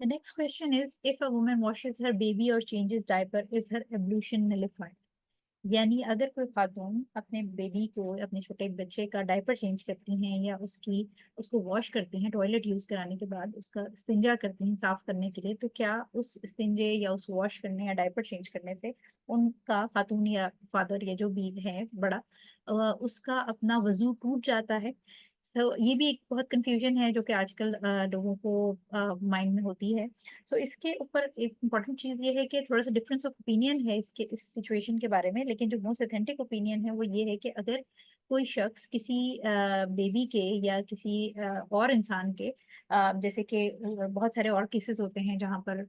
The next question is, if a woman washes her baby or changes diaper, is her ablution nullified? यानी अगर कोई खातून अपने baby को, अपने छोटे बच्चे का डायपर चेंज करती हैं या उसको वॉश करती हैं टॉयलेट यूज कराने के बाद, उसका इस्तिंजा करती हैं साफ करने के लिए, तो क्या उस इस्तिंजे या उस वॉश करने या डायपर चेंज करने से उनका खातून या फादर या जो भी है बड़ा, उसका अपना वजू टूट जाता है? ये भी एक बहुत कंफ्यूजन है जो कि आजकल लोगों को माइंड में होती है। इसके ऊपर एक इम्पॉर्टेंट चीज़ ये है कि थोड़ा सा डिफरेंस ऑफ ओपिनियन है इस सिचुएशन के बारे में, लेकिन जो मोस्ट ऑथेंटिक ओपिनियन है वो ये है कि अगर कोई शख्स किसी बेबी के या किसी और इंसान के, जैसे कि बहुत सारे और केसेस होते हैं जहाँ पर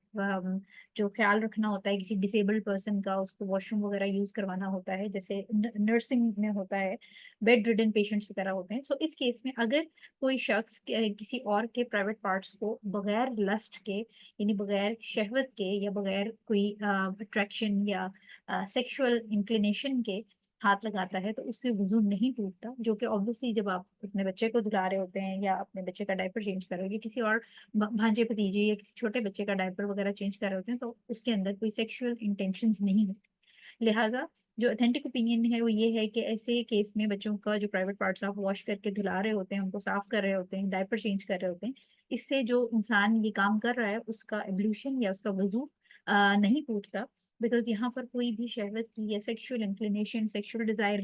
जो ख्याल रखना होता है किसी डिसेबल्ड पर्सन का, उसको वॉशरूम वगैरह यूज करवाना होता है, जैसे नर्सिंग में होता है, बेड रिडन पेशेंट्स वगैरह होते हैं। इस केस में अगर कोई शख्स किसी और के प्राइवेट पार्ट्स को बगैर लस्ट के, यानी बगैर शहवत के या बगैर कोई अट्रैक्शन या सेक्सुअल इंक्लिनेशन के हाथ लगाता है, तो उससे वजू नहीं टूटता। जो कि ऑब्वियसली जब आप अपने बच्चे को धुला रहे होते हैं या अपने बच्चे का डायपर चेंज कर रहे होते हैं, किसी और भांजे भतीजे या किसी छोटे बच्चे का डायपर वगैरह चेंज कर रहे होते हैं, तो उसके अंदर कोई सेक्सुअल इंटेंशंस नहीं होती। लिहाजा जो ऑथेंटिक ओपिनियन है वो ये है कि ऐसे केस में बच्चों का जो प्राइवेट पार्ट्स आप वॉश करके धुला रहे होते हैं, उनको साफ कर रहे होते हैं, डायपर चेंज कर रहे होते हैं, इससे जो इंसान ये काम कर रहा है उसका एब्ल्यूशन या उसका वजू नहीं टूटता। बिकॉज यहाँ पर कोई भी शहवत की या सेक्सुअल इंक्लिनेशन, सेक्सुअल डिजायर।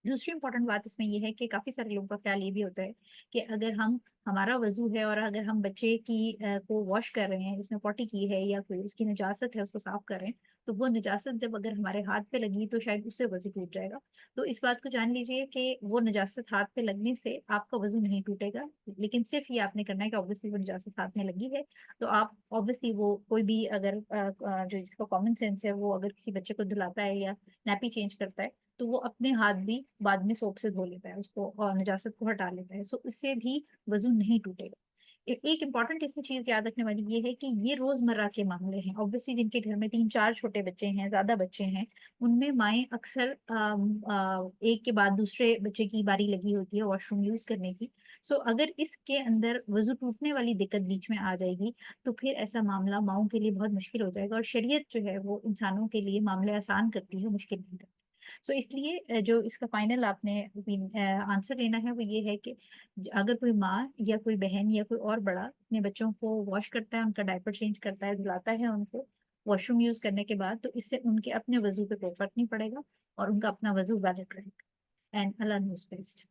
दूसरी इंपॉर्टेंट बात इसमें यह है कि काफी सारे लोगों का ख्याल ये भी होता है कि अगर हम हमारा वजू है और अगर हम बच्चे की को वॉश कर रहे हैं, उसने पॉटी की है या कोई उसकी नजासत है उसको साफ कर रहे हैं, तो वो नजासत जब अगर हमारे हाथ पे लगी तो शायद उससे वजू टूट जाएगा। तो इस बात को जान लीजिए कि वो नजासत हाथ पे लगने से आपका वजू नहीं टूटेगा, लेकिन सिर्फ ये आपने करना है कि ऑब्वियसली वो नजासत हाथ में लगी है, तो आप ऑब्वियसली वो कोई भी अगर जो जिसका कॉमन सेंस है वो अगर किसी बच्चे को धुलाता है या नैपी चेंज करता है, तो वो अपने हाथ भी बाद में सोप से धो लेता है उसको और निजासत को हटा लेता है। इससे भी वजू नहीं टूटेगा। एक इम्पॉर्टेंट इसमें चीज याद रखने वाली ये है कि ये रोजमर्रा के मामले हैं। ऑब्वियसली जिनके घर में 3-4 छोटे बच्चे हैं, ज्यादा बच्चे हैं, उनमें माएँ अक्सर एक के बाद दूसरे बच्चे की बारी लगी होती है वॉशरूम यूज करने की। अगर इसके अंदर वजू टूटने वाली दिक्कत बीच में आ जाएगी, तो फिर ऐसा मामला माओं के लिए बहुत मुश्किल हो जाएगा, और शरीयत जो है वो इंसानों के लिए मामले आसान करती है, मुश्किल नहीं करती। इसलिए जो इसका फाइनल आपने आंसर लेना है वो ये है कि अगर कोई माँ या कोई बहन या कोई और बड़ा अपने बच्चों को वॉश करता है, उनका डायपर चेंज करता है, धुलाता है उनको वॉशरूम यूज करने के बाद, तो इससे उनके अपने वजू पे कोई फर्क नहीं पड़ेगा और उनका अपना वजू वैलिड रहेगा। And Allah knows best.